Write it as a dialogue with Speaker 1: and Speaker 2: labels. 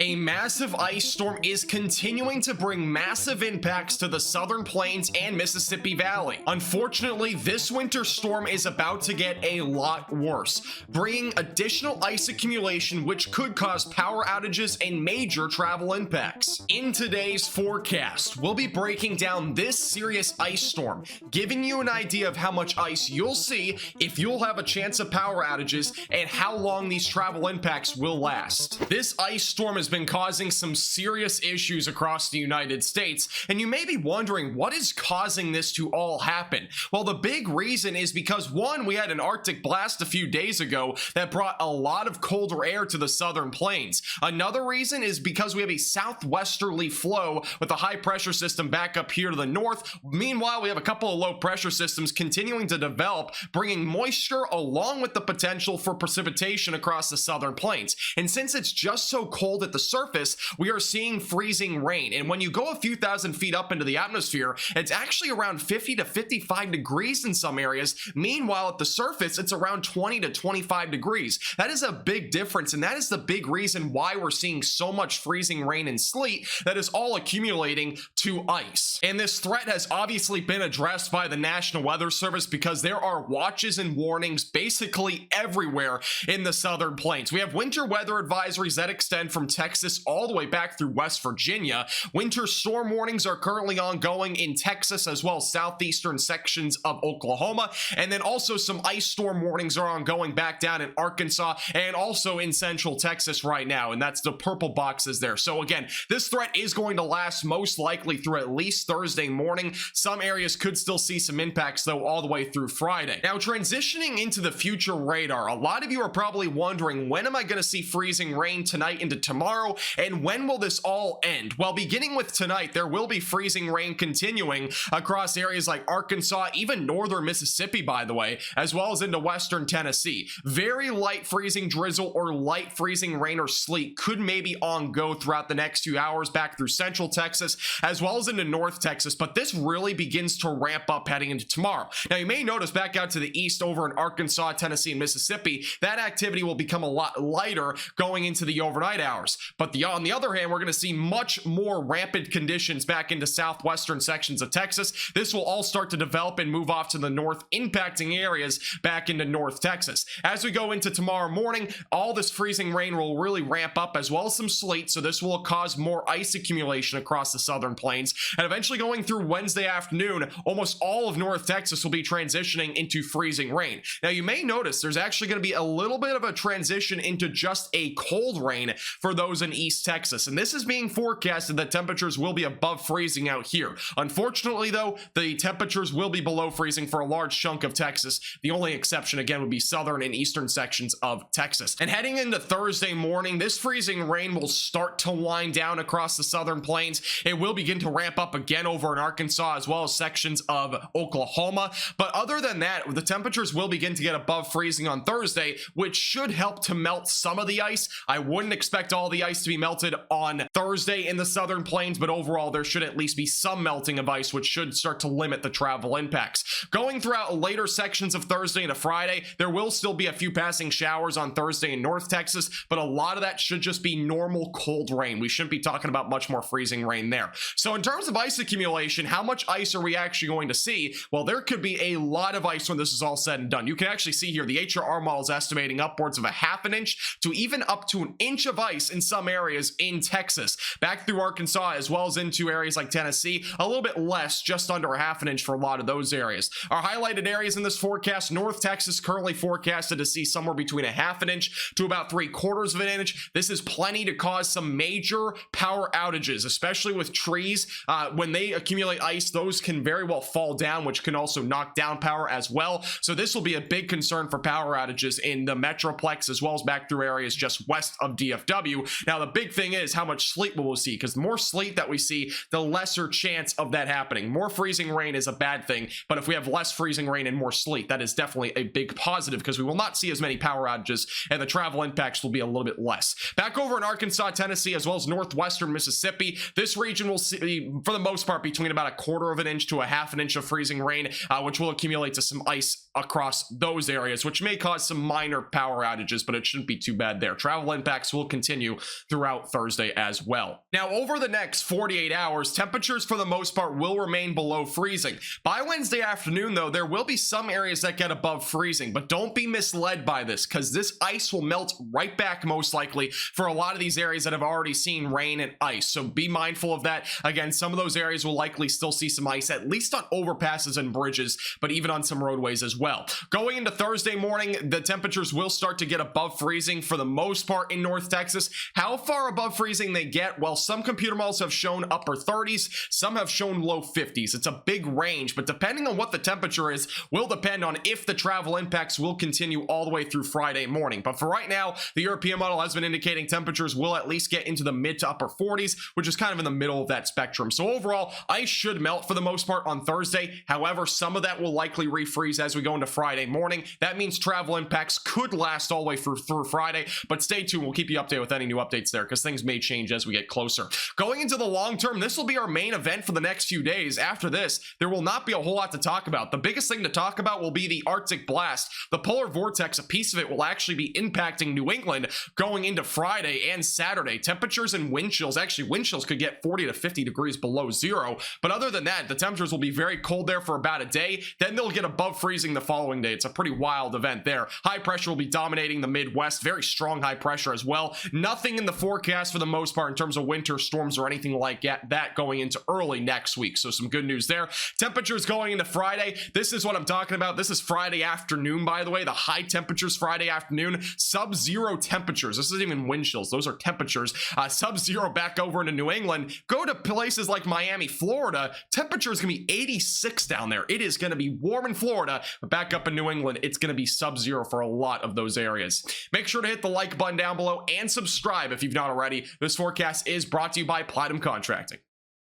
Speaker 1: A massive ice storm is continuing to bring massive impacts to the southern plains and Mississippi Valley. Unfortunately, this winter storm is about to get a lot worse, bringing additional ice accumulation which could cause power outages and major travel impacts. In today's forecast, we'll be breaking down this serious ice storm, giving you an idea of how much ice you'll see, if you'll have a chance of power outages, and how long these travel impacts will last. This ice storm has been causing some serious issues across the United States, and you may be wondering what is causing this to all happen. Well, the big reason is because one, we had an Arctic blast a few days ago that brought a lot of colder air to the southern plains. Another reason is because we have a southwesterly flow with a high pressure system back up here to the north. Meanwhile, we have a couple of low pressure systems continuing to develop, bringing moisture along with the potential for precipitation across the southern plains. And since it's just so cold at the surface, we are seeing freezing rain. And when you go a few thousand feet up into the atmosphere, it's actually around 50 to 55 degrees in some areas. Meanwhile, at the surface, it's around 20 to 25 degrees. That is a big difference, and that is the big reason why we're seeing so much freezing rain and sleet that is all accumulating to ice. And this threat has obviously been addressed by the National Weather Service because there are watches and warnings basically everywhere in the southern plains. We have winter weather advisories that extend from Texas all the way back through West Virginia. Winter storm warnings are currently ongoing in Texas as well as southeastern sections of Oklahoma. And then also some ice storm warnings are ongoing back down in Arkansas and also in central Texas right now. And that's the purple boxes there. So again, this threat is going to last most likely through at least Thursday morning. Some areas could still see some impacts though all the way through Friday. Now, transitioning into the future radar, a lot of you are probably wondering, when am I going to see freezing rain tonight into tomorrow, and when will this all end? Well, beginning with tonight, there will be freezing rain continuing across areas like Arkansas, even northern Mississippi, by the way, as well as into western Tennessee. Very light freezing drizzle or light freezing rain or sleet could maybe go throughout the next few hours back through central Texas as well as into north Texas, but this really begins to ramp up heading into tomorrow. Now, you may notice back out to the east over in Arkansas, Tennessee, and Mississippi, that activity will become a lot lighter going into the overnight hours. But on the other hand, we're going to see much more rampant conditions back into southwestern sections of Texas. This will all start to develop and move off to the north, impacting areas back into north Texas. As we go into tomorrow morning, all this freezing rain will really ramp up as well as some sleet, so this will cause more ice accumulation across the southern plains. And eventually going through Wednesday afternoon, almost all of north Texas will be transitioning into freezing rain. Now, you may notice there's actually going to be a little bit of a transition into just a cold rain for those in East Texas, and this is being forecasted that temperatures will be above freezing out here. Unfortunately, though, the temperatures will be below freezing for a large chunk of Texas. The only exception, again, would be southern and eastern sections of Texas. And heading into Thursday morning, this freezing rain will start to wind down across the southern plains. It will begin to ramp up again over in Arkansas as well as sections of Oklahoma. But other than that, the temperatures will begin to get above freezing on Thursday, which should help to melt some of the ice. I wouldn't expect all the ice to be melted on Thursday in the southern plains, but overall there should at least be some melting of ice, which should start to limit the travel impacts. Going throughout later sections of Thursday into Friday, there will still be a few passing showers on Thursday in North Texas, but a lot of that should just be normal cold rain. We shouldn't be talking about much more freezing rain there. So in terms of ice accumulation, how much ice are we actually going to see? Well, there could be a lot of ice when this is all said and done. You can actually see here the HRR model is estimating upwards of a half an inch to even up to an inch of ice in some areas in Texas, back through Arkansas as well as into areas like Tennessee. A little bit less, just under a half an inch for a lot of those areas. Our highlighted areas in this forecast: North Texas currently forecasted to see somewhere between a half an inch to about 3/4 of an inch. This is plenty to cause some major power outages, especially with trees. When they accumulate ice, those can very well fall down, which can also knock down power as well. So this will be a big concern for power outages in the Metroplex as well as back through areas just west of DFW. Now, the big thing is how much sleet will we see, because the more sleet that we see, the lesser chance of that happening. More freezing rain is a bad thing, but if we have less freezing rain and more sleet, that is definitely a big positive because we will not see as many power outages and the travel impacts will be a little bit less. Back over in Arkansas, Tennessee, as well as northwestern Mississippi, this region will see, for the most part, between about a 1/4 of an inch to a half an inch of freezing rain, which will accumulate to some ice across those areas, which may cause some minor power outages, but it shouldn't be too bad there. Travel impacts will continue throughout Thursday as well. Now, over the next 48 hours, temperatures for the most part will remain below freezing. By Wednesday afternoon, though, there will be some areas that get above freezing, but don't be misled by this, because this ice will melt right back most likely for a lot of these areas that have already seen rain and ice. So be mindful of that. Again, some of those areas will likely still see some ice, at least on overpasses and bridges, but even on some roadways as well. Going into Thursday morning, the temperatures will start to get above freezing for the most part in North Texas. How far above freezing they get? Well, some computer models have shown upper 30s, some have shown low 50s. It's a big range, but depending on what the temperature is will depend on if the travel impacts will continue all the way through Friday morning. But for right now, the European model has been indicating temperatures will at least get into the mid to upper 40s, which is kind of in the middle of that spectrum. So overall, ice should melt for the most part on Thursday. However, some of that will likely refreeze as we go into Friday morning. That means travel impacts could last all the way through Friday, but stay tuned. We'll keep you updated with any new updates there because things may change as we get closer. Going into the long term, this will be our main event for the next few days. After this, there will not be a whole lot to talk about. The biggest thing to talk about will be the Arctic blast. The polar vortex, a piece of it will actually be impacting New England going into Friday and Saturday. Temperatures and wind chills, actually wind chills could get 40 to 50 degrees below zero. But other than that, the temperatures will be very cold there for about a day. Then they'll get above freezing the following day. It's a pretty wild event there. High pressure will be dominating the Midwest. Very strong high pressure as well. Nothing in the forecast for the most part in terms of winter storms or anything like that going into early next week. So some good news there. Temperatures going into Friday. This is what I'm talking about. This is Friday afternoon, by the way. The high temperatures Friday afternoon. Sub-zero temperatures. This isn't even wind chills. Those are temperatures. Sub-zero back over into New England. Go to places like Miami, Florida. Temperature is going to be 86 down there. It is going to be warm in Florida, but back up in New England, it's going to be sub-zero for a lot of those areas. Make sure to hit the like button down below and subscribe if you've not already. This forecast is brought to you by Platinum Contracting.